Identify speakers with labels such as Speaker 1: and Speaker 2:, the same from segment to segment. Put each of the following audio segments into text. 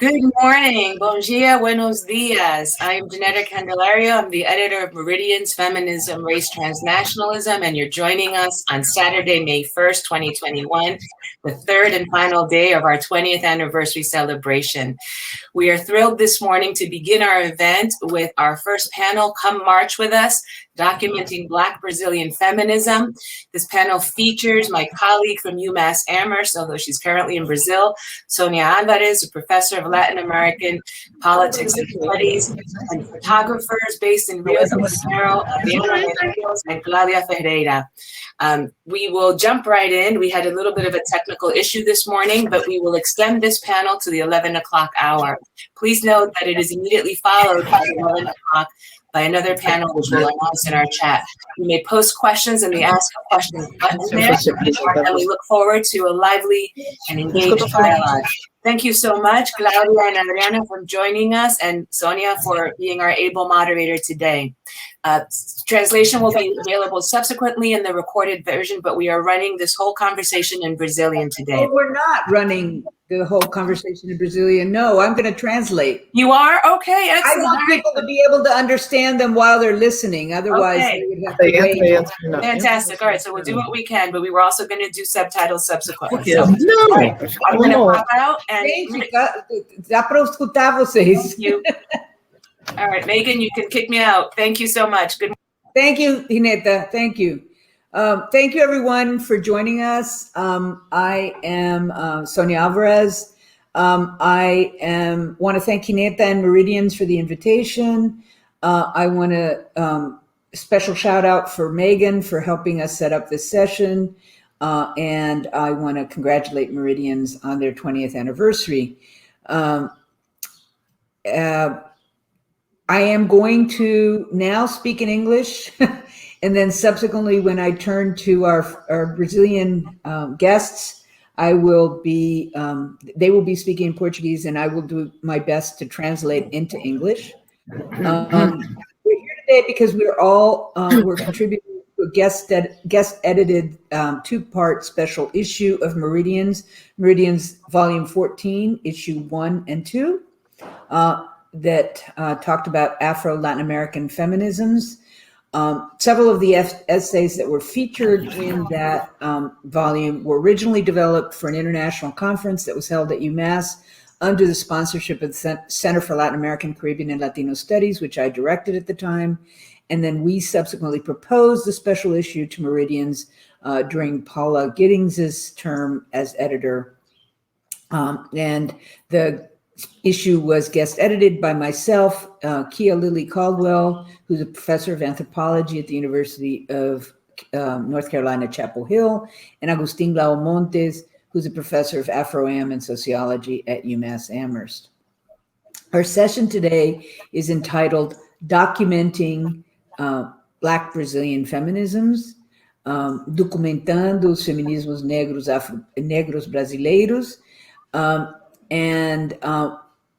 Speaker 1: Good morning. Bon dia, buenos dias. I am Ginetta Candelario. I'm the editor of Meridians, Feminism, Race, Transnationalism, and you're joining us on Saturday, May 1st, 2021, the third and final day of our 20th anniversary celebration. We are thrilled this morning to begin our event with our first panel, Come March With Us, Documenting Black Brazilian Feminism. This panel features my colleague from UMass Amherst, although she's currently in Brazil, Sonia Alvarez, a professor of Latin American politics and studies, and photographers based in Rio de Janeiro, Adriana, Medeiros, and Claudia, Ferreira. We will jump right in. We had a little bit of a technical issue this morning, but we will extend this panel to the 11 o'clock hour. Please note that it is immediately followed by 11 o'clock by another panel, which we'll announce in our chat. You may post questions in the Ask a Question button there, and we look forward to a lively and engaged dialogue. Thank you so much, Claudia and Adriana, for joining us, and Sonia for being our able moderator today. Translation will be available subsequently in the recorded version, but we are running this whole conversation in Brazilian today.
Speaker 2: Oh, we're not running the whole conversation in Brazilian. No, I'm going to translate.
Speaker 1: You are? Okay, excellent.
Speaker 2: I want people to be able to understand them while they're listening. Otherwise, they would have to wait.
Speaker 1: Fantastic. All right, so we'll do what we can, but we were also going to do subtitles subsequently.
Speaker 2: So,
Speaker 1: right, I'm going to pop out and...
Speaker 2: Dá para escutar vocês.
Speaker 1: Thank you. All right, Megan, you can kick me out. Thank you so much. Good.
Speaker 2: Thank you, Ginetta. Thank you. Thank you, everyone, for joining us. I am Sonia Alvarez. I want to thank Ginetta and Meridians for the invitation. I want to special shout out for Megan for helping us set up this session. And I want to congratulate Meridians on their 20th anniversary. I am going to now speak in English, and then subsequently, when I turn to our Brazilian guests, I will be they will be speaking in Portuguese, and I will do my best to translate into English. We're here today because we're contributing to a guest edited two-part special issue of Meridians, Volume 14, Issue 1 and 2. That talked about Afro-Latin American feminisms. Several of the essays that were featured in that volume were originally developed for an international conference that was held at UMass under the sponsorship of the Center for Latin American, Caribbean, and Latino Studies, which I directed at the time. And then we subsequently proposed the special issue to Meridians during Paula Giddings's term as editor. And the issue was guest edited by myself, Kia Lily Caldwell, who's a professor of anthropology at the University of North Carolina, Chapel Hill, and Agustin Lau Montes, who's a professor of Afro-Am and sociology at UMass Amherst. Our session today is entitled Documenting Black Brazilian Feminisms, Documentando os Feminismos Negros Brasileiros. And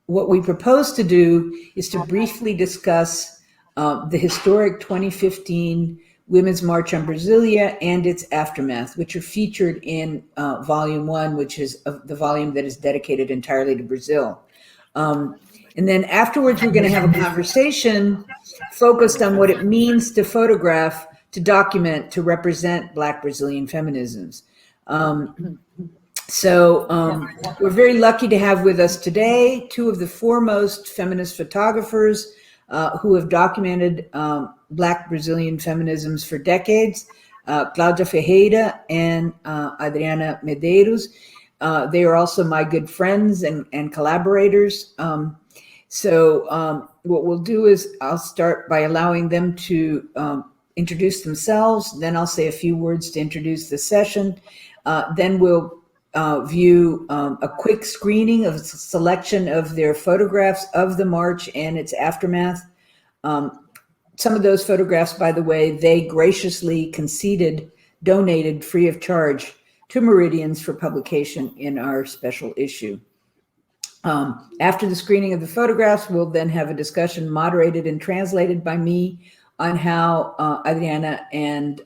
Speaker 2: what we propose to do is to briefly discuss the historic 2015 Women's March on Brasilia and its aftermath, which are featured in Volume 1, which is the volume that is dedicated entirely to Brazil. And then afterwards, we're going to have a conversation focused on what it means to photograph, to document, to represent Black Brazilian feminisms. So we're very lucky to have with us today two of the foremost feminist photographers who have documented Black Brazilian feminisms for decades, Claudia Ferreira and Adriana Medeiros. They are also my good friends and collaborators. So what we'll do is I'll start by allowing them to introduce themselves. Then I'll say a few words to introduce the session. Then we'll view a quick screening of a selection of their photographs of the march and its aftermath. Some of those photographs, by the way, they graciously donated free of charge to Meridians for publication in our special issue. After the screening of the photographs, we'll then have a discussion moderated and translated by me on how Adriana and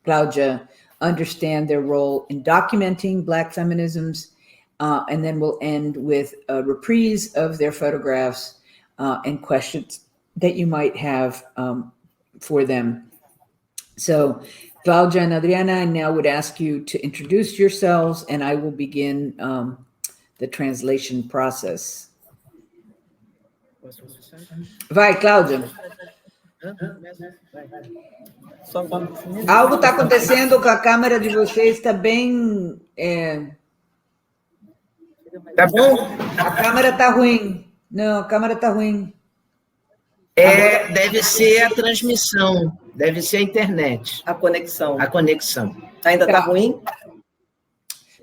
Speaker 2: Claudia understand their role in documenting Black feminisms, and then we'll end with a reprise of their photographs and questions that you might have for them. So Claudia and Adriana, I now would ask you to introduce yourselves, and I will begin the translation process. Vai, Cláudia. Algo está acontecendo com a câmera de vocês, está bem...
Speaker 3: Tá bom?
Speaker 2: A câmera está ruim. Não, a câmera está ruim.
Speaker 3: Deve ser a transmissão, deve ser a internet.
Speaker 4: A conexão.
Speaker 3: A conexão.
Speaker 4: Ainda está ruim?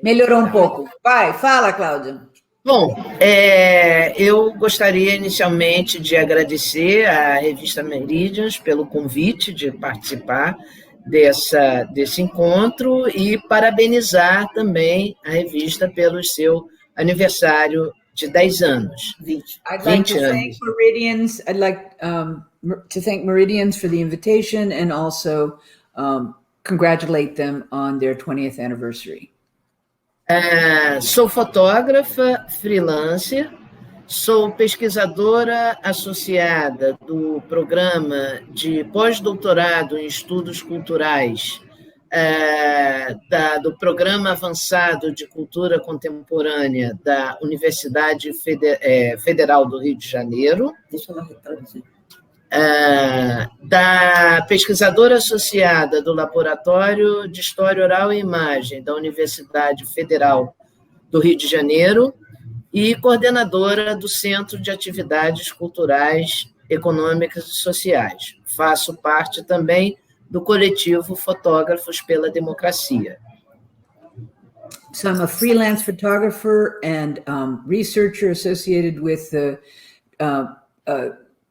Speaker 2: Melhorou um pouco. Vai, fala, Cláudia.
Speaker 3: Bom, eu gostaria inicialmente de agradecer à revista Meridians pelo convite de participar desse encontro e parabenizar também a revista pelo seu aniversário de 10 anos. 20
Speaker 2: I'd like to thank Meridians. I'd like to thank Meridians for the invitation and also congratulate them on their 20th anniversary.
Speaker 3: Sou fotógrafa, freelancer, sou pesquisadora associada do programa de pós-doutorado em estudos culturais do Programa Avançado de Cultura Contemporânea da Universidade Federal do Rio de Janeiro,
Speaker 4: Deixa eu traduzir.
Speaker 3: Da pesquisadora associada do Laboratório de História Oral e Imagem da Universidade Federal do Rio de Janeiro e coordenadora do Centro de Atividades Culturais, Econômicas e Sociais. Faço parte também do coletivo Fotógrafos pela Democracia.
Speaker 2: So I'm a freelance photographer and researcher associated with the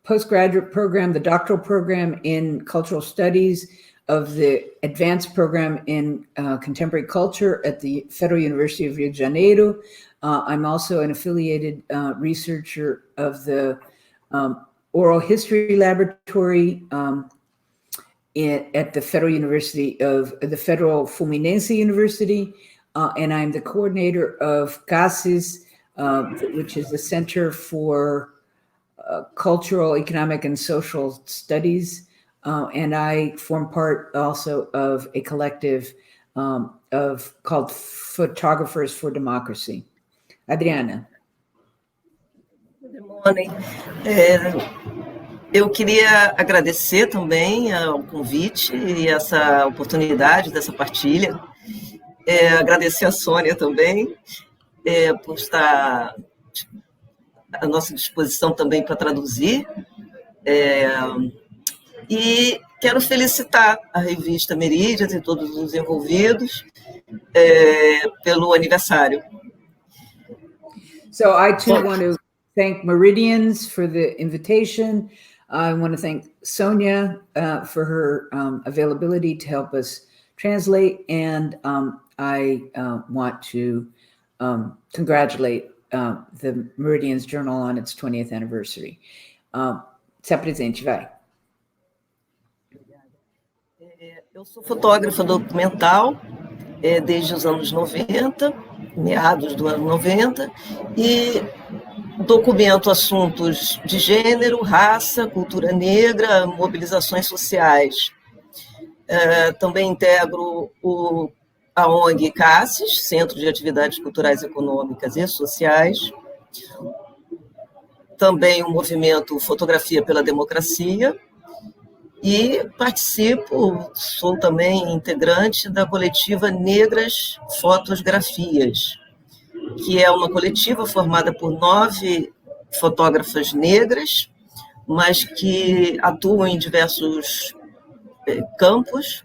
Speaker 2: postgraduate program, the doctoral program in cultural studies of the advanced program in contemporary culture at the Federal University of Rio de Janeiro. I'm also an affiliated researcher of the Oral History Laboratory at the Federal University of the Federal Fluminense University, and I'm the coordinator of CASIS, which is the Center for Cultural, Economic, and Social Studies, and I form part also of a collective called Photographers for Democracy. Adriana.
Speaker 4: Good morning. Eu queria agradecer também ao convite e essa oportunidade dessa partilha. Agradecer a Sônia também por estar à nossa disposição também para traduzir. E quero felicitar a revista Meridians e todos os envolvidos pelo aniversário.
Speaker 2: So I too want to thank Meridians for the invitation. I want to thank Sonia for her availability to help us translate, and I want to congratulate the Meridians Journal on its 20th anniversary. Se apresente, vai.
Speaker 4: Eu sou fotógrafa documental desde os anos 90, meados do ano 90, e documento assuntos de gênero, raça, cultura negra, mobilizações sociais. Também integro a ONG CASIS, Centro de Atividades Culturais, Econômicas e Sociais. Também o movimento Fotografia pela Democracia. E participo, sou também integrante da coletiva Negras Fotografias, que é uma coletiva formada por 9 fotógrafas negras, mas que atuam em diversos campos,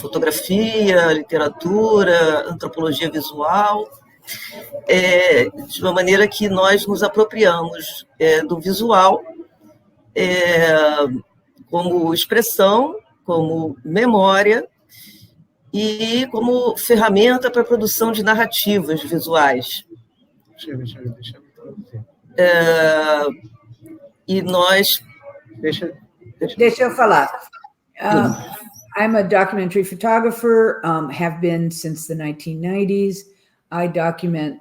Speaker 4: fotografia, literatura, antropologia visual, de uma maneira que nós nos apropriamos do visual como expressão, como memória e como ferramenta para a produção de narrativas visuais. E nós...
Speaker 2: Deixa eu falar. I'm a documentary photographer, have been since the 1990s. I document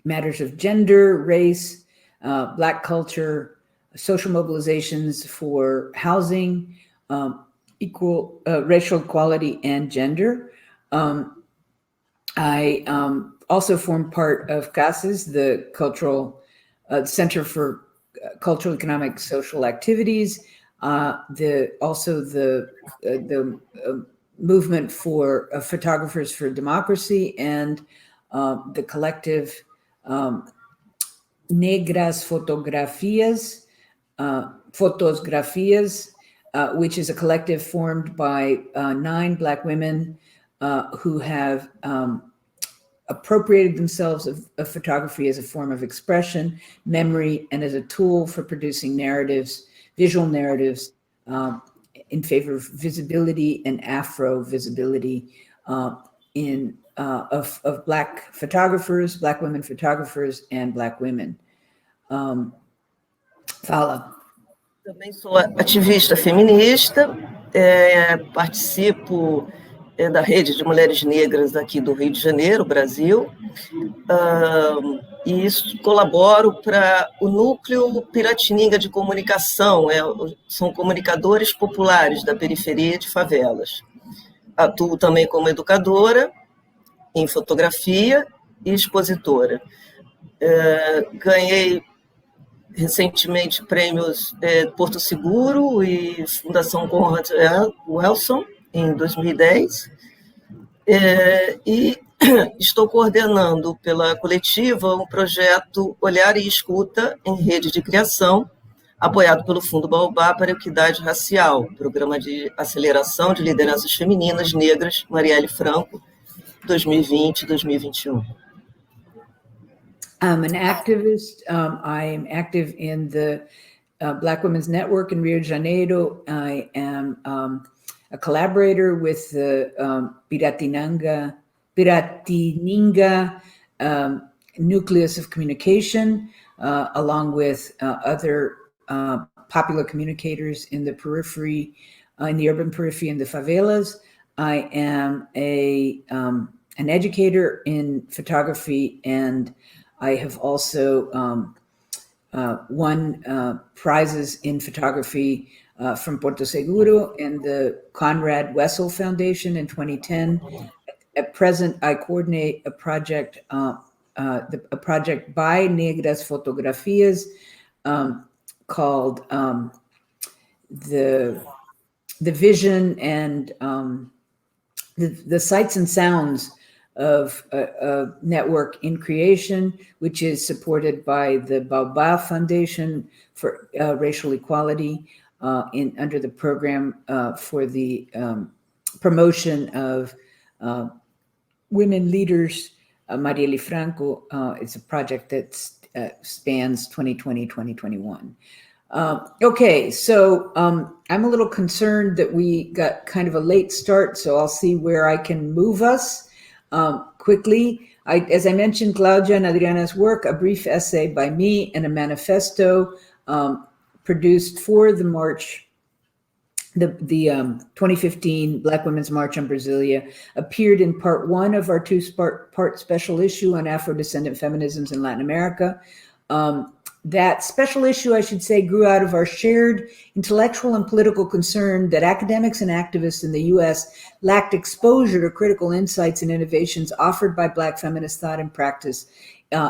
Speaker 2: matters of gender, race, Black culture, social mobilizations for housing, equal racial equality, and gender. I also form part of CASES, the cultural Center for Cultural, Economic, Social Activities. The movement for photographers for democracy, and the collective Negras Fotografias, which is a collective formed by 9 Black women who have appropriated themselves of photography as a form of expression, memory, and as a tool for producing narratives, visual narratives, in favor of visibility and Afro visibility of Black photographers, Black women photographers, and Black women. Fala.
Speaker 4: Também sou ativista feminista, participo da Rede de Mulheres Negras aqui do Rio de Janeiro, Brasil, e colaboro para o Núcleo Piratininga de Comunicação, são comunicadores populares da periferia de favelas. Atuo também como educadora em fotografia e expositora. Ganhei recentemente prêmios Porto Seguro e Fundação Conrad Wilson, em 2010, e estou coordenando pela coletiva um projeto Olhar e Escuta em Rede de Criação, apoiado pelo Fundo Baobá para a Equidade Racial, programa de aceleração de lideranças femininas negras, Marielle Franco, 2020-2021.
Speaker 2: I'm an activist. I am active in the Black Women's Network in Rio de Janeiro. I am a collaborator with the Piratininga Nucleus of Communication, along with other popular communicators in the periphery, in the urban periphery and the favelas. I am an educator in photography, and I have also won prizes in photography from Porto Seguro and the Conrad Wessel Foundation in 2010. At present, I coordinate a project by Negras Fotografias called the vision and the sights and sounds of a network in creation, which is supported by the Baobab Foundation for Racial Equality under the program for the promotion of women leaders, Marielle Franco. It's a project that spans 2020-2021. Okay, so I'm a little concerned that we got kind of a late start, so I'll see where I can move us quickly. As I mentioned, Claudia and Adriana's work, a brief essay by me, and a manifesto produced for the march, the 2015 Black Women's March on Brasilia, appeared in part 1 of our 2-part special issue on Afro-descendant feminisms in Latin America. That special issue, I should say, grew out of our shared intellectual and political concern that academics and activists in the U.S. lacked exposure to critical insights and innovations offered by Black feminist thought and practice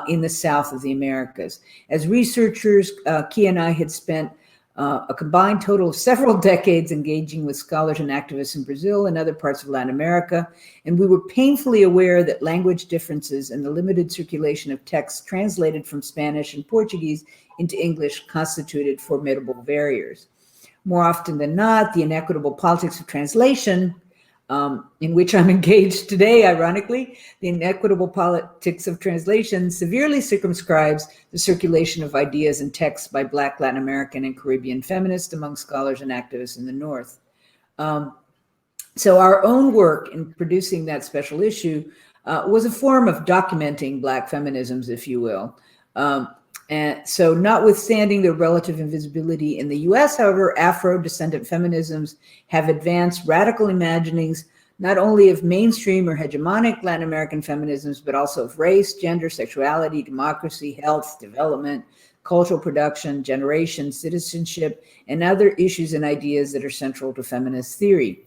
Speaker 2: in the South of the Americas. As researchers, Kia and I had spent a combined total of several decades engaging with scholars and activists in Brazil and other parts of Latin America, and we were painfully aware that language differences and the limited circulation of texts translated from Spanish and Portuguese into English constituted formidable barriers. More often than not, the inequitable politics of translation, in which I'm engaged today, ironically, the inequitable politics of translation severely circumscribes the circulation of ideas and texts by Black, Latin American, and Caribbean feminists among scholars and activists in the North. So our own work in producing that special issue was a form of documenting Black feminisms, if you will. And so notwithstanding the relative invisibility in the US, however, Afro-descendant feminisms have advanced radical imaginings, not only of mainstream or hegemonic Latin American feminisms, but also of race, gender, sexuality, democracy, health, development, cultural production, generation, citizenship, and other issues and ideas that are central to feminist theory.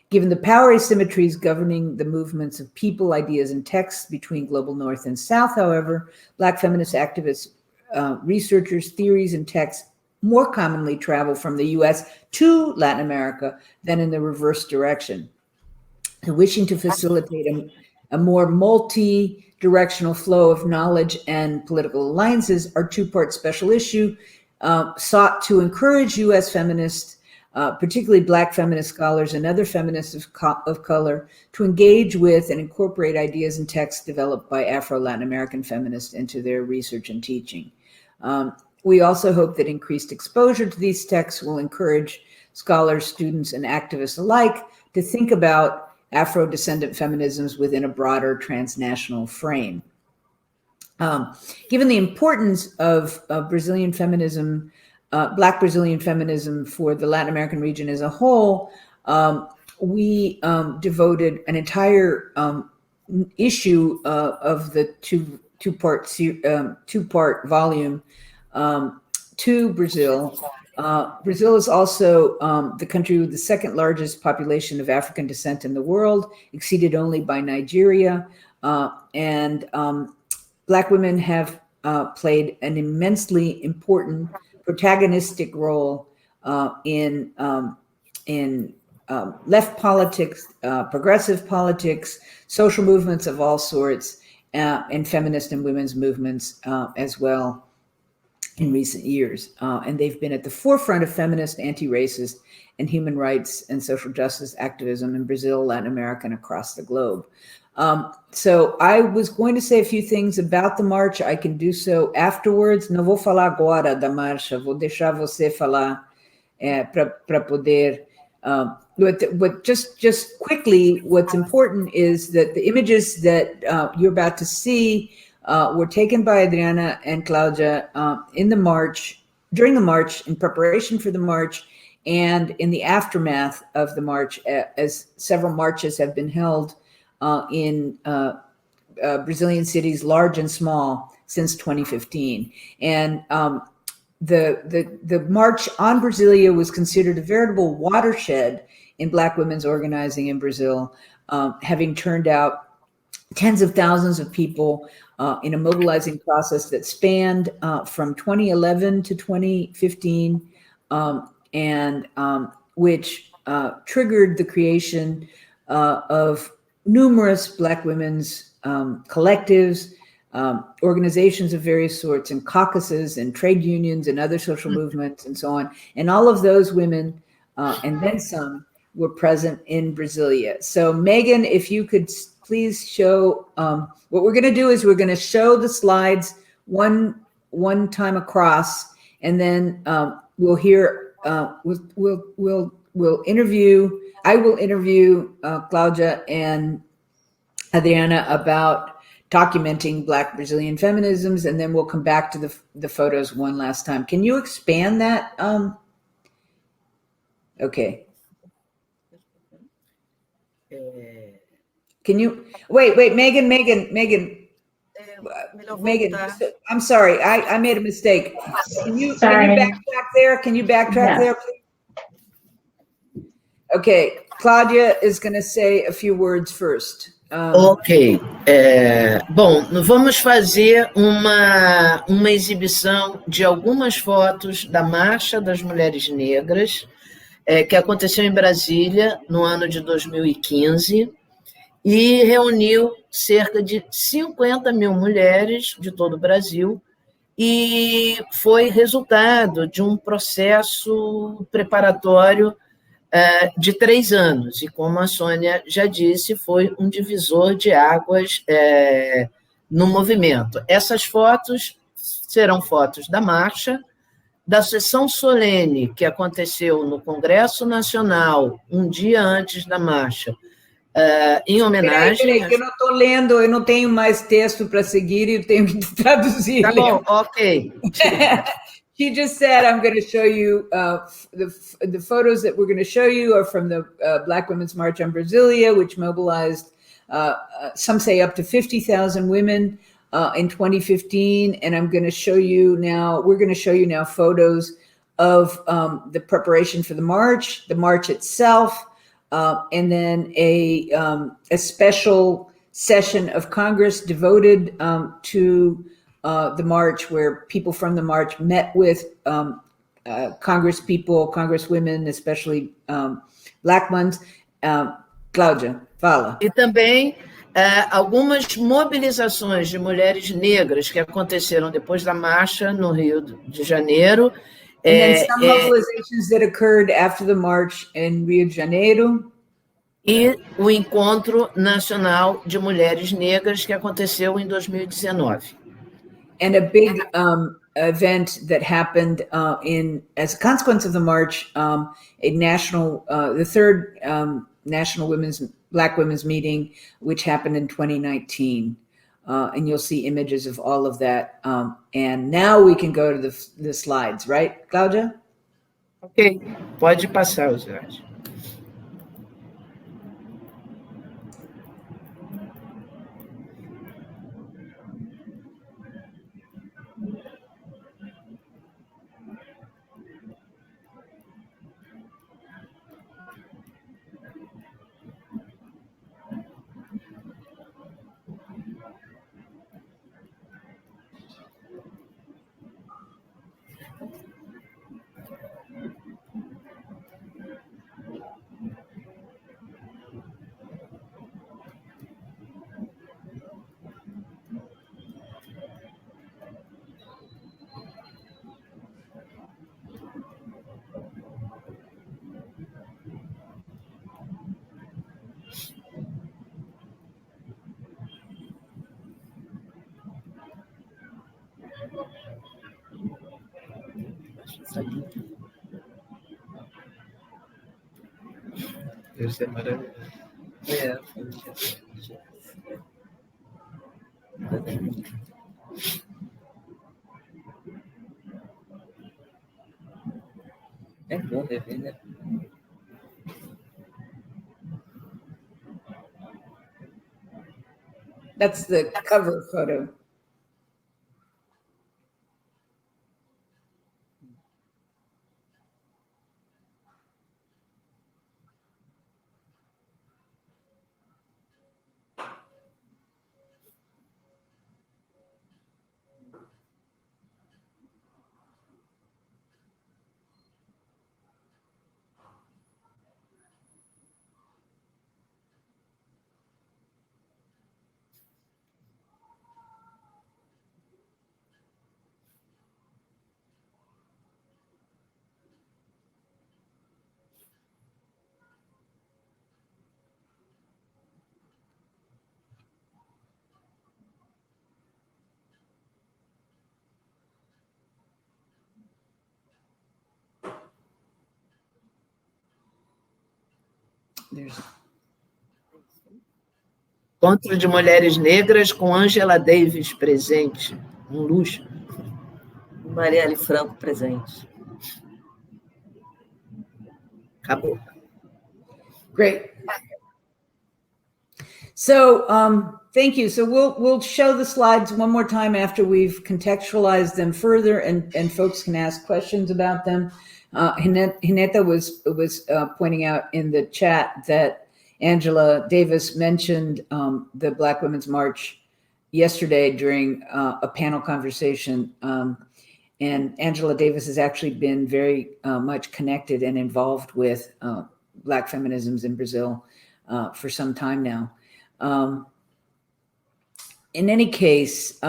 Speaker 2: Given the power asymmetries governing the movements of people, ideas, and texts between global North and South, however, Black feminist activists, researchers, theories, and texts more commonly travel from the US to Latin America than in the reverse direction. And wishing to facilitate a more multi-directional flow of knowledge and political alliances, our two-part special issue sought to encourage US feminists, particularly Black feminist scholars and other feminists of color, to engage with and incorporate ideas and texts developed by Afro-Latin American feminists into their research and teaching. We also hope that increased exposure to these texts will encourage scholars, students, and activists alike to think about Afro-descendant feminisms within a broader transnational frame. Given the importance of Brazilian feminism, Black Brazilian feminism for the Latin American region as a whole, we devoted an entire issue of the two-part volume to Brazil. Brazil is also the country with the second largest population of African descent in the world, exceeded only by Nigeria. And Black women have played an immensely important protagonistic role in left politics, progressive politics, social movements of all sorts, and feminist and women's movements as well in recent years. And they've been at the forefront of feminist, anti-racist, and human rights and social justice activism in Brazil, Latin America, and across the globe. So I was going to say a few things about the march. I can do so afterwards. Não vou falar agora da marcha, vou deixar você falar para poder. But just quickly, what's important is that the images that you're about to see were taken by Adriana and Claudia in the march, during the march, in preparation for the march, and in the aftermath of the march, as several marches have been held in Brazilian cities, large and small, since 2015. And the March on Brasilia was considered a veritable watershed in Black women's organizing in Brazil, having turned out tens of thousands of people in a mobilizing process that spanned from 2011 to 2015, and which triggered the creation of numerous Black women's collectives, organizations of various sorts, and caucuses and trade unions and other social movements and so on. And all of those women, and then some, were present in Brasilia. So Megan, if you could please show, what we're gonna do is we're gonna show the slides one time across, and then we'll hear, we'll interview, I will interview Claudia and Adriana about documenting Black Brazilian feminisms, and then we'll come back to the photos one last time. Can you expand that? Okay. Can you, wait, Megan, I'm sorry, I made a mistake. Can you backtrack there? Can you backtrack there, please? Okay, Claudia is going to say a few words first.
Speaker 3: Ok. Bom, vamos fazer uma exibição de algumas fotos da Marcha das Mulheres Negras, que aconteceu em Brasília no ano de 2015 e reuniu cerca de 50 mil mulheres de todo o Brasil, e foi resultado de um processo preparatório de 3 anos, e como a Sônia já disse, foi um divisor de águas no movimento. Essas fotos serão fotos da marcha, da sessão solene que aconteceu no Congresso Nacional um dia antes da marcha, em homenagem...
Speaker 2: Peraí, que eu não estou lendo, eu não tenho mais texto para seguir e eu tenho que traduzir.
Speaker 3: Tá bom, ok.
Speaker 2: She just said, I'm going to show you the photos that we're going to show you are from the Black Women's March on Brasilia, which mobilized, some say, up to 50,000 women in 2015. And I'm going to show you now, we're going to show you now photos of the preparation for the march itself, and then a special session of Congress devoted to the march, where people from the march met with Congress people, Congresswomen, especially Black ones. Cláudia, fala.
Speaker 3: E também algumas mobilizações de mulheres negras que aconteceram depois da marcha no Rio de Janeiro.
Speaker 2: And then some mobilizations that occurred after the march in Rio de Janeiro.
Speaker 3: E o Encontro Nacional de Mulheres Negras, que aconteceu em 2019.
Speaker 2: And a big event that happened as a consequence of the march, the third National Black Women's Meeting, which happened in 2019. And you'll see images of all of that. And now we can go to the slides, right, Cláudia?
Speaker 3: Ok, pode passar os slides. Isso é maravilhoso. É bom rever, né?
Speaker 2: That's the cover photo.
Speaker 3: Encontro de Mulheres Negras com Angela Davis presente. Um luxo.
Speaker 4: Marielle Franco presente.
Speaker 3: Acabou.
Speaker 2: Great. So thank you. So we'll show the slides one more time after we've contextualized them further, and folks can ask questions about them. Ginetta was pointing out in the chat that Angela Davis mentioned the Black Women's March yesterday during a panel conversation. And Angela Davis has actually been very much connected and involved with Black feminisms in Brazil for some time now. In any case,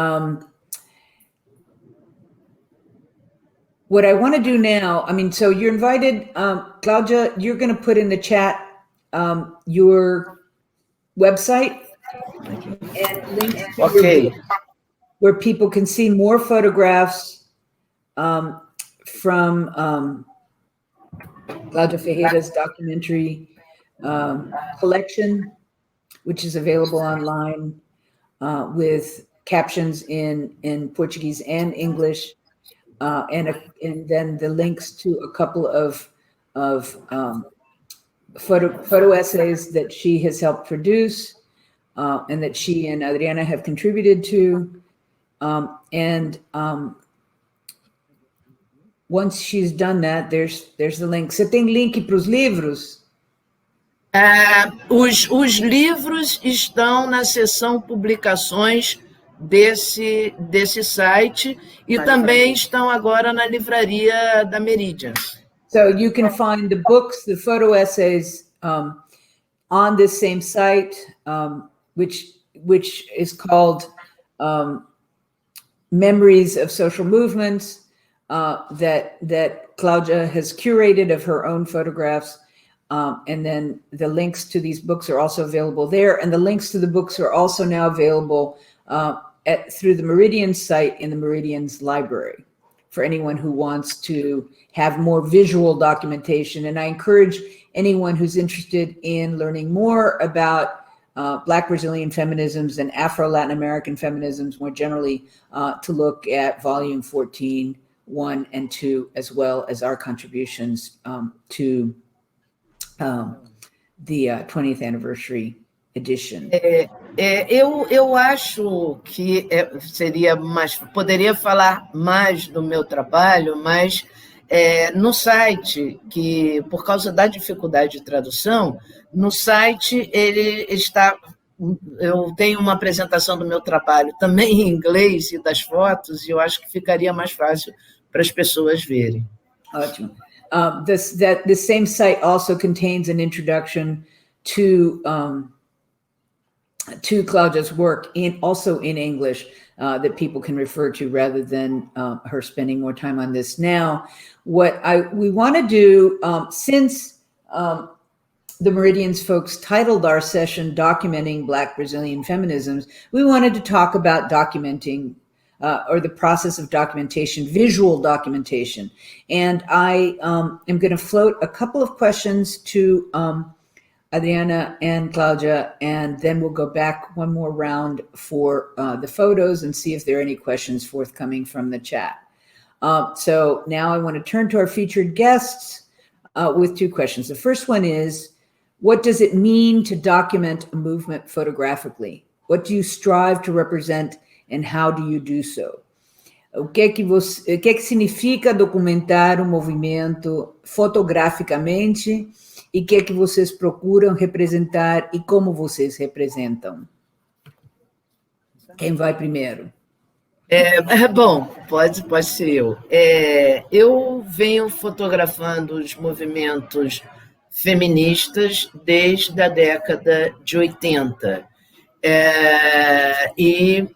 Speaker 2: what I want to do now, so you're invited, Claudia, you're going to put in the chat your website and links to your book, where people can see more photographs from Claudia Ferreira's documentary collection, which is available online with captions in Portuguese and English. and then the links to a couple of photo essays that she has helped produce, and that she and Adriana have contributed to. Once she's done that, there's the link. Você tem link para os livros?
Speaker 3: Os livros estão na seção publicações desse site e também estão agora na livraria da Meridians.
Speaker 2: So you can find the books, the photo essays, on this same site, which is called Memories of Social Movements, that Claudia has curated of her own photographs. And then the links to these books are also available there. And the links to the books are also now available through the Meridians site in the Meridians library for anyone who wants to have more visual documentation. And I encourage anyone who's interested in learning more about Black Brazilian feminisms and Afro-Latin American feminisms more generally to look at volume 14, 1 and 2, as well as our contributions to the 20th anniversary edition.
Speaker 3: Eu acho que poderia falar mais do meu trabalho, mas no site, que por causa da dificuldade de tradução, no site eu tenho uma apresentação do meu trabalho também em inglês e das fotos, e eu acho que ficaria mais fácil para as pessoas verem.
Speaker 2: Ótimo. The same site also contains an introduction to Claudia's work, also in English, that people can refer to rather than her spending more time on this now. What we want to do, since the Meridians folks titled our session "Documenting Black Brazilian Feminisms," we wanted to talk about documenting or the process of documentation, visual documentation. And I am going to float a couple of questions to Adriana and Claudia, and then we'll go back one more round for the photos and see if there are any questions forthcoming from the chat. So now I want to turn to our featured guests with two questions. The first one is, what does it mean to document a movement photographically? What do you strive to represent, and how do you do so? O que é que significa documentar um movimento fotograficamente, e o que é que vocês procuram representar e como vocês representam? Quem vai primeiro?
Speaker 3: Bom, pode ser eu. Eu venho fotografando os movimentos feministas desde a década de 80. E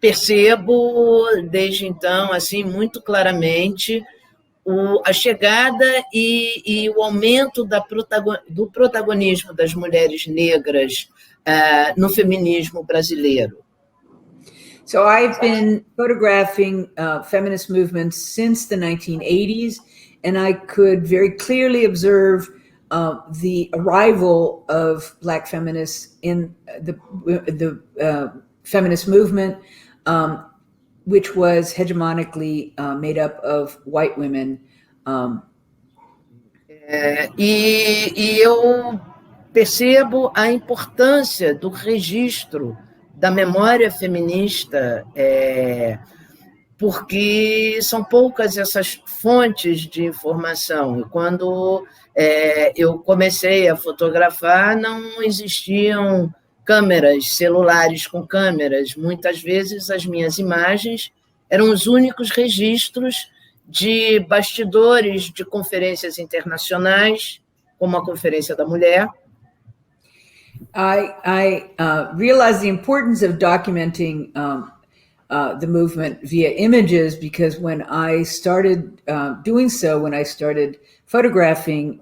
Speaker 3: percebo, desde então, assim, muito claramente, a chegada e o aumento do protagonismo das mulheres negras no feminismo brasileiro.
Speaker 2: So I've been photographing feminist movements since the 1980s, and I could very clearly observe the arrival of Black feminists in the feminist movement, which was hegemonically made up of white women.
Speaker 3: E eu percebo a importância do registro da memória feminista, porque são poucas essas fontes de informação. E quando eu comecei a fotografar, não existiam câmeras, celulares com câmeras. Muitas vezes as minhas imagens eram os únicos registros de bastidores de conferências internacionais, como a Conferência da Mulher.
Speaker 2: I realized the importance of documenting the movement via images, because when I started doing so, when I started photographing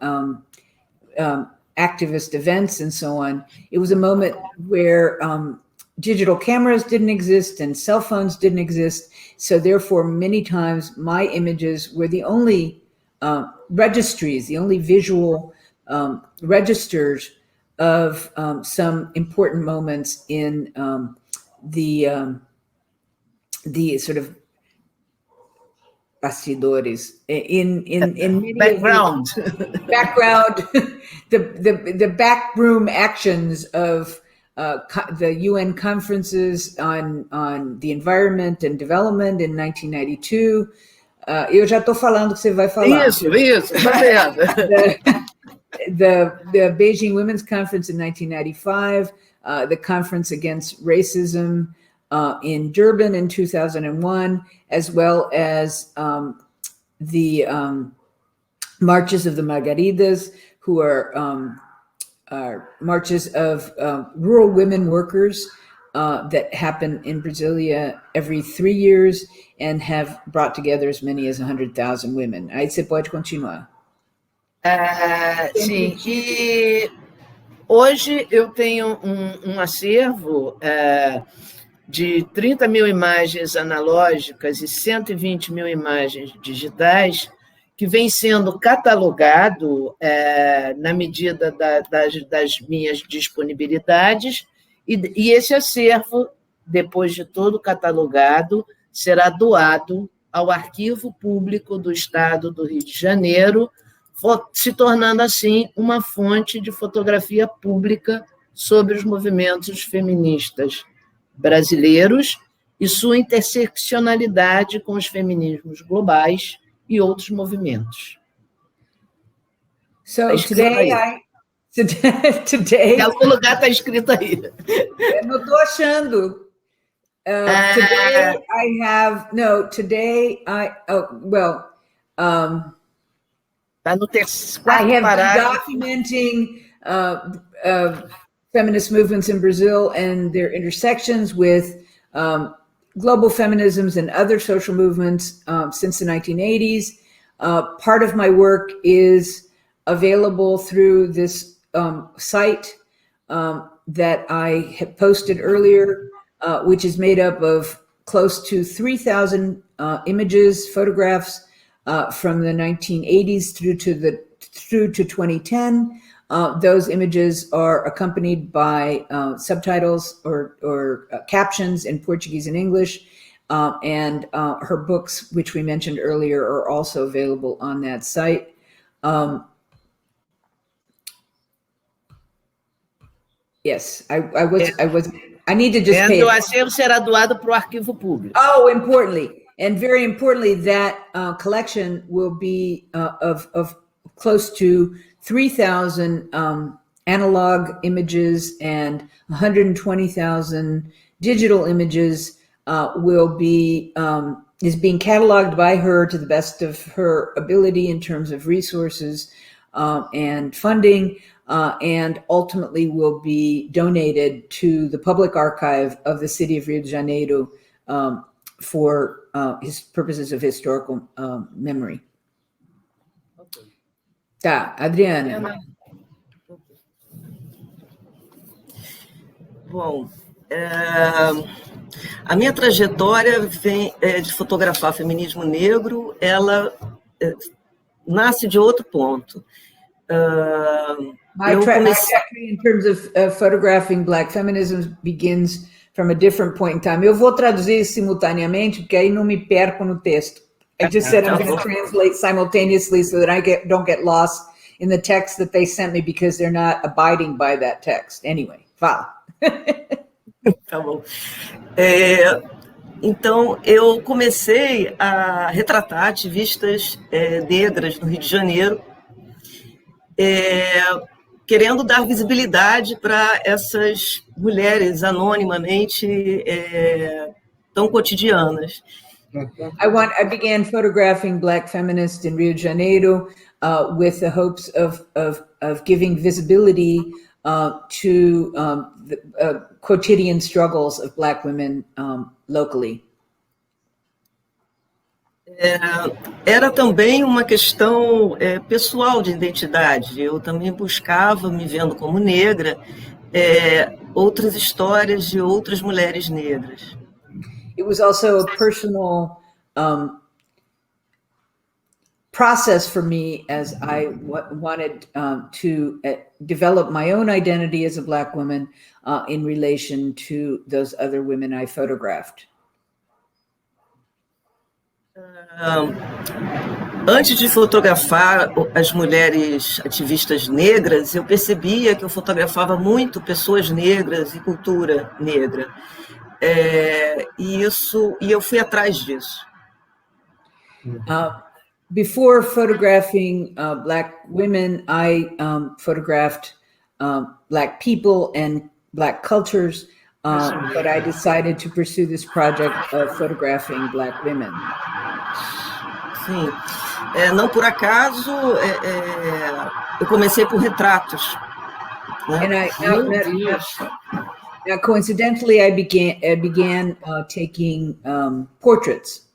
Speaker 2: activist events and so on, it was a moment where digital cameras didn't exist and cell phones didn't exist. So therefore, many times my images were the only registries, the only visual registers of some important moments in the sort of bastidores, in many
Speaker 3: Background.
Speaker 2: background, the backroom actions of the UN conferences on the environment and development in 1992. Eu já estou falando que você vai falar.
Speaker 3: Isso, tá vendo?
Speaker 2: The Beijing Women's Conference in 1995, the Conference Against Racism in Durban in 2001, as well as the marches of the Margaridas, who are marches of rural women workers that happen in Brasilia every 3 years and have brought together as many as 100,000 women. Aí você pode continuar.
Speaker 3: Sim, e hoje eu tenho um acervo de 30 mil imagens analógicas e 120 mil imagens digitais que vem sendo catalogado na medida das minhas disponibilidades, e esse acervo, depois de todo catalogado, será doado ao Arquivo Público do Estado do Rio de Janeiro, se tornando, assim, uma fonte de fotografia pública sobre os movimentos feministas brasileiros e sua interseccionalidade com os feminismos globais e outros movimentos.
Speaker 2: So today, today,
Speaker 3: em algum lugar está escrito aí.
Speaker 2: Eu não estou achando. Today I have today I
Speaker 3: Está no
Speaker 2: I have
Speaker 3: parágrafo.
Speaker 2: been documenting feminist movements in Brazil and their intersections with global feminisms and other social movements since the 1980s. Part of my work is available through this site that I had posted earlier, which is made up of close to 3,000 images, photographs from the 1980s through to 2010. Those images are accompanied by subtitles or captions in Portuguese and English, and her books, which we mentioned earlier, are also available on that site. Yes, I need to just pay.
Speaker 3: O acervo será doado para o Arquivo Público.
Speaker 2: Oh, importantly, and very importantly, that collection will be of close to 3,000 analog images and 120,000 digital images is being cataloged by her to the best of her ability in terms of resources and funding, and ultimately will be donated to the public archive of the city of Rio de Janeiro for his purposes of historical memory. Tá, Adriana.
Speaker 4: Bom, a minha trajetória de fotografar feminismo negro, ela nasce de outro ponto.
Speaker 2: My trajectory in terms of photographing Black feminism begins from a different point in time. Eu vou traduzir simultaneamente, porque aí não me perco no texto. I just said I'm going to translate simultaneously so that I don't get lost in the text that they sent me because they're not abiding by that text. Anyway, fala.
Speaker 4: Tá bom. Então, eu comecei a retratar ativistas negras no Rio de Janeiro, querendo dar visibilidade para essas mulheres anonimamente tão cotidianas.
Speaker 2: I began photographing Black feminists in Rio de Janeiro with the hopes of giving visibility to the quotidian struggles of Black women locally.
Speaker 4: Era também uma questão pessoal de identidade. Eu também buscava, me vendo como negra, outras histórias de outras mulheres negras.
Speaker 2: It was also a personal process for me as I wanted to develop my own identity as a Black woman in relation to those other women I photographed.
Speaker 4: Antes de fotografar as mulheres ativistas negras, eu percebia que eu fotografava muito pessoas negras e cultura negra. E eu fui atrás disso.
Speaker 2: Before photographing Black women, I photographed Black people and Black cultures, but I decided to pursue this project of photographing Black women.
Speaker 4: Sim. Não por acaso, eu comecei por retratos. Né?
Speaker 2: Now, coincidentally, I began taking portraits.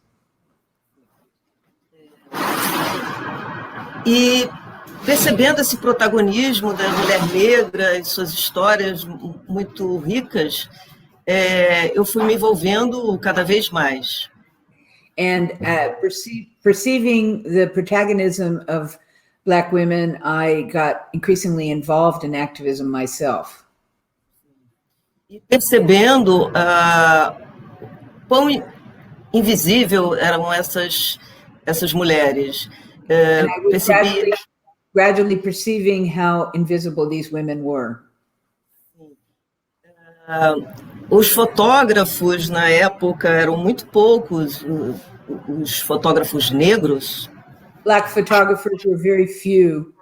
Speaker 4: E percebendo esse protagonismo da mulher negra e suas histórias muito ricas, eu fui me envolvendo cada vez mais.
Speaker 2: And perceiving the protagonism of Black women, I got increasingly involved in activism myself.
Speaker 4: E percebendo quão invisível eram essas mulheres.
Speaker 2: And I was gradually perceiving how invisible these women were.
Speaker 4: Os fotógrafos na época eram muito poucos, os fotógrafos negros.
Speaker 2: Black photographers were very few.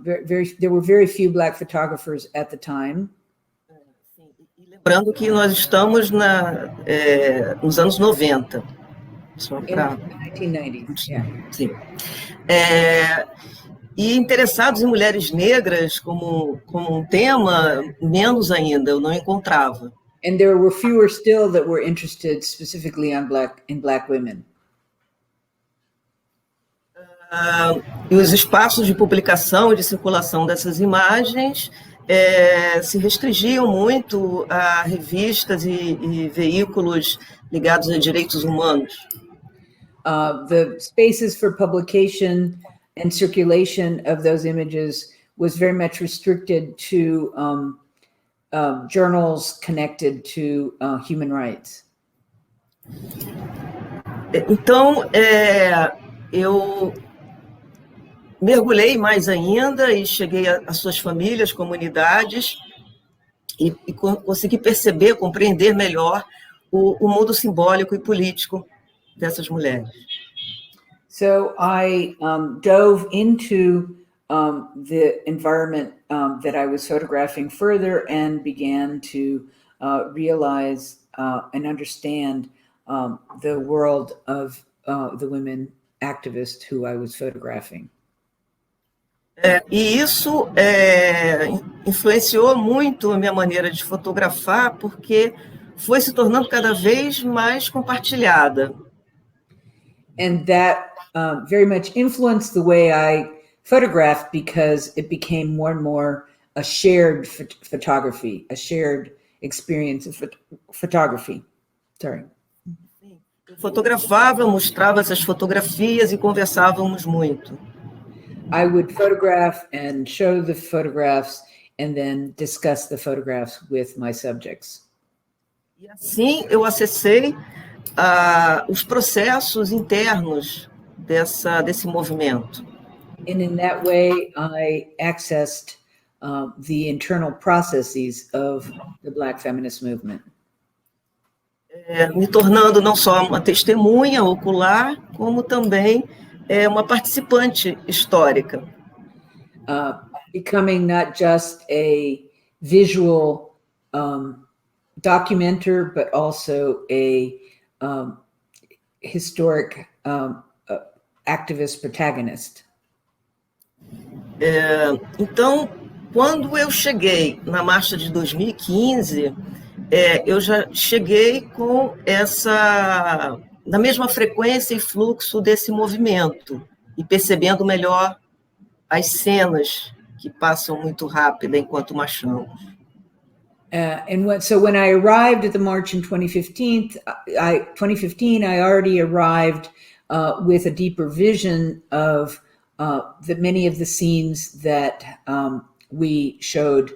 Speaker 2: There were very few Black photographers at the time.
Speaker 4: E lembrando que nós estamos nos anos 90. Só para...
Speaker 2: 1990s, yeah.
Speaker 4: Sim. E interessados em mulheres negras como um tema, menos ainda, eu não encontrava.
Speaker 2: And there were fewer still that were interested specifically in Black women.
Speaker 4: E os espaços de publicação e de circulação dessas imagens se restringiam muito a revistas e veículos ligados a direitos humanos.
Speaker 2: The spaces for publication and circulation of those images was very much restricted to journals connected to human rights.
Speaker 4: Então, eu mergulhei mais ainda e cheguei às suas famílias, comunidades, e consegui perceber, compreender melhor o mundo simbólico e político dessas mulheres.
Speaker 2: So I dove into the environment that I was photographing further and began to realize and understand the world of the women activists who I was photographing.
Speaker 4: E isso influenciou muito a minha maneira de fotografar, porque foi se tornando cada vez mais compartilhada.
Speaker 2: And that very much influenced the way I photographed because it became more and more a shared photography, a shared experience of photography. Sorry.
Speaker 4: Eu fotografava, mostrava essas fotografias e conversávamos muito.
Speaker 2: I would photograph and show the photographs and then discuss the photographs with my subjects.
Speaker 4: E assim eu acessei os processos internos desse movimento.
Speaker 2: And in that way, I accessed the internal processes of the Black feminist movement.
Speaker 4: Me tornando não só uma testemunha ocular, como também uma participante histórica.
Speaker 2: Becoming not just a visual documenter, but also a historic activist protagonist.
Speaker 4: Então, quando eu cheguei na marcha de 2015, eu já cheguei com na mesma frequência e fluxo desse movimento, e percebendo melhor as cenas que passam muito rápido enquanto marchamos.
Speaker 2: So when I arrived at the march in 2015, I already arrived with a deeper vision of many of the scenes that we showed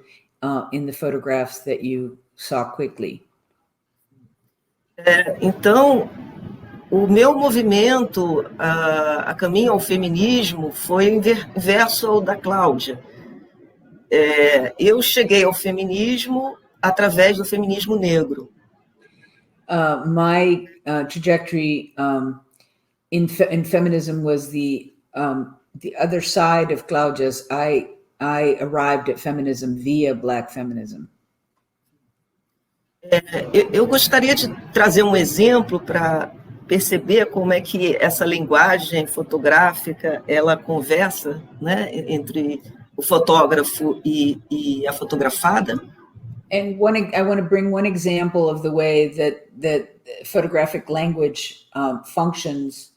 Speaker 2: in the photographs that you saw quickly.
Speaker 4: Então, o meu movimento a caminho ao feminismo foi inverso ao da Cláudia. Eu cheguei ao feminismo através do feminismo negro.
Speaker 2: My trajectory in feminism was the other side of Claudia's. I arrived at feminism via Black feminism.
Speaker 4: Eu gostaria de trazer um exemplo para perceber como é que essa linguagem fotográfica ela conversa, né, entre o fotógrafo e a fotografada.
Speaker 2: And I want to bring one example of the way that photographic language functions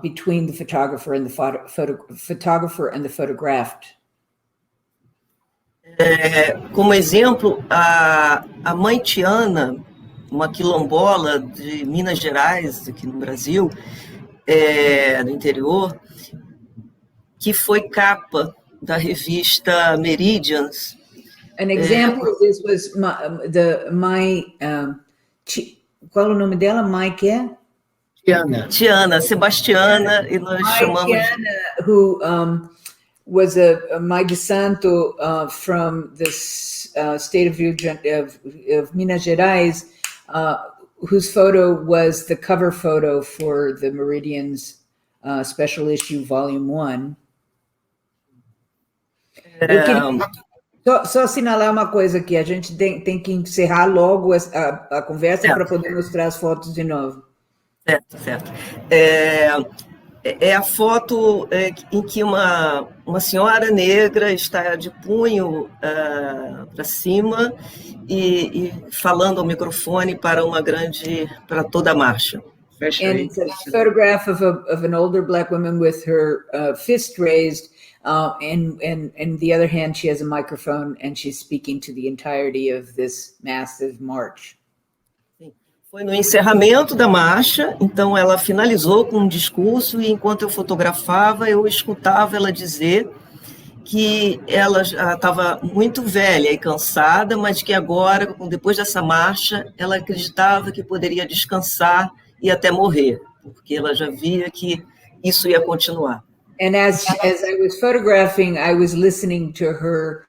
Speaker 2: between the photographer and the photographer and the photographed.
Speaker 4: Como exemplo, a mãe Tiana, uma quilombola de Minas Gerais, aqui no Brasil, no interior, que foi capa da revista Meridians.
Speaker 2: An example of this was qual o nome dela?
Speaker 3: Tiana,
Speaker 4: Sebastiana, e nós chamamos...
Speaker 2: Tiana, who was a Mãe de Santo from the state of Minas Gerais, whose photo was the cover photo for the Meridians special issue, Volume 1. Eu queria só assinalar uma coisa aqui, a gente tem que encerrar logo a conversa para poder mostrar as fotos de novo.
Speaker 4: Certo. É a foto em que uma senhora negra está de punho para cima e falando ao microfone para toda a marcha.
Speaker 2: And it's a photograph of an older Black woman with her fist raised, and in the other hand she has a microphone and she's speaking to the entirety of this massive march.
Speaker 4: Foi no encerramento da marcha, então ela finalizou com um discurso e enquanto eu fotografava, eu escutava ela dizer que ela já estava muito velha e cansada, mas que agora, depois dessa marcha, ela acreditava que poderia descansar e até morrer, porque ela já via que isso ia continuar.
Speaker 2: And as I was photographing, I was listening to her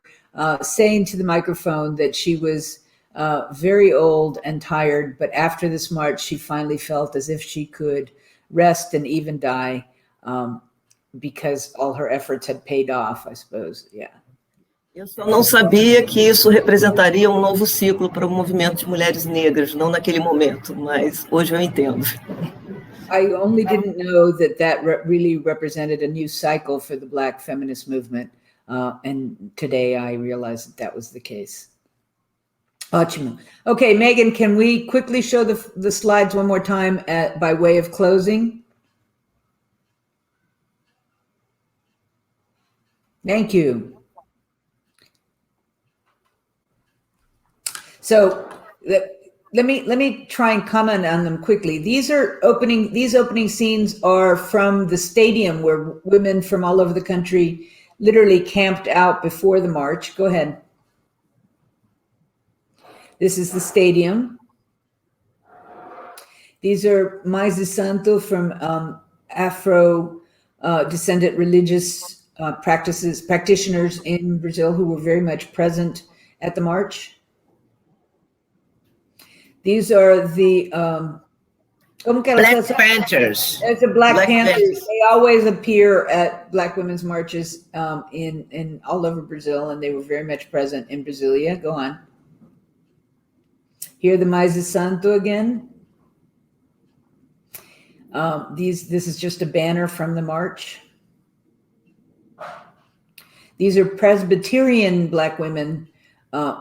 Speaker 2: saying to the microphone that she was very old and tired, but after this march, she finally felt as if she could rest and even die because all her efforts had paid off, I suppose. Yeah.
Speaker 4: Eu só não sabia que isso representaria um novo ciclo para o movimento de mulheres negras, não naquele momento, mas hoje eu entendo.
Speaker 2: I only didn't know that really represented a new cycle for the Black feminist movement, and today I realized that was the case. Ótimo. Okay, Megan, can we quickly show the slides one more time by way of closing? Thank you. So let me try and comment on them quickly. These opening scenes are from the stadium where women from all over the country literally camped out before the march. Go ahead. This is the stadium. These are Mais de Santo from Afro descendant religious practitioners in Brazil who were very much present at the march. These are the
Speaker 3: Black Panthers.
Speaker 2: It's the Black Panthers. They always appear at Black women's marches in all over Brazil, and they were very much present in Brasilia. Go on. Here, the Mais de Santo again. This is just a banner from the march. These are Presbyterian Black women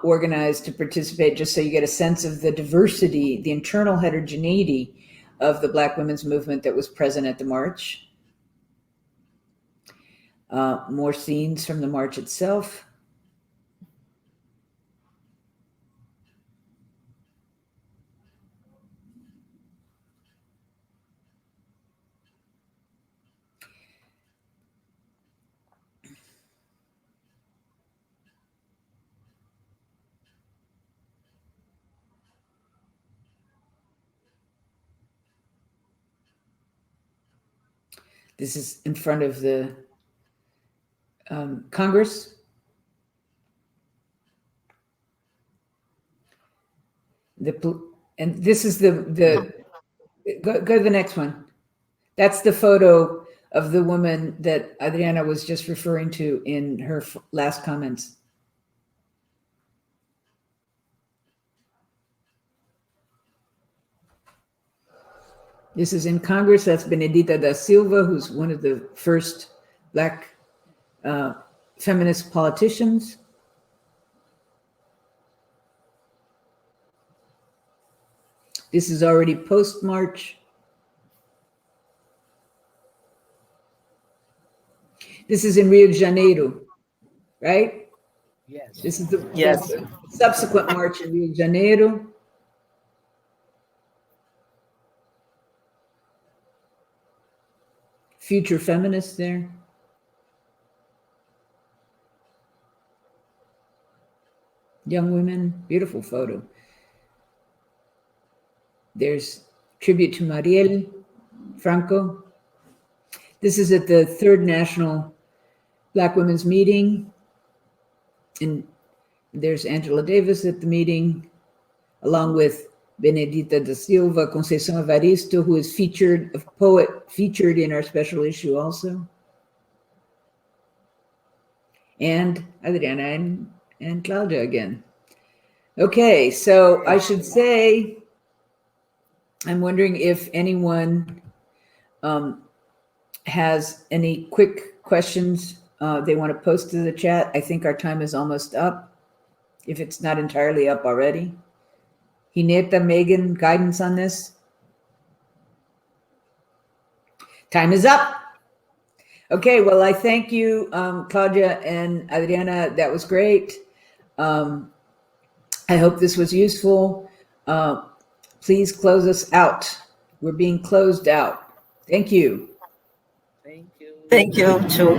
Speaker 2: organized to participate, just so you get a sense of the diversity, the internal heterogeneity of the Black women's movement that was present at the march. More scenes from the march itself. This is in front of the Congress. And this is the go to the next one. That's the photo of the woman that Adriana was just referring to in her last comments. This is in Congress. That's Benedita da Silva, who's one of the first Black feminist politicians. This is already post-March. This is in Rio de Janeiro, right?
Speaker 3: Yes.
Speaker 2: This is the
Speaker 4: Yes.
Speaker 2: subsequent march in Rio de Janeiro. Future feminists there. Young women, beautiful photo. There's tribute to Marielle Franco. This is at the third National Black Women's Meeting. And there's Angela Davis at the meeting, along with Benedita da Silva, Conceição Evaristo, who is featured, a poet featured in our special issue also. And Adriana and Claudia again. Okay, so I should say, I'm wondering if anyone has any quick questions they want to post to the chat. I think our time is almost up, if it's not entirely up already. Ginetta, Megan, guidance on this? Time is up. Okay, well, I thank you, Claudia and Adriana. That was great. I hope this was useful. Please close us out. We're being closed out. Thank you.
Speaker 3: Thank you.
Speaker 4: Thank you, too.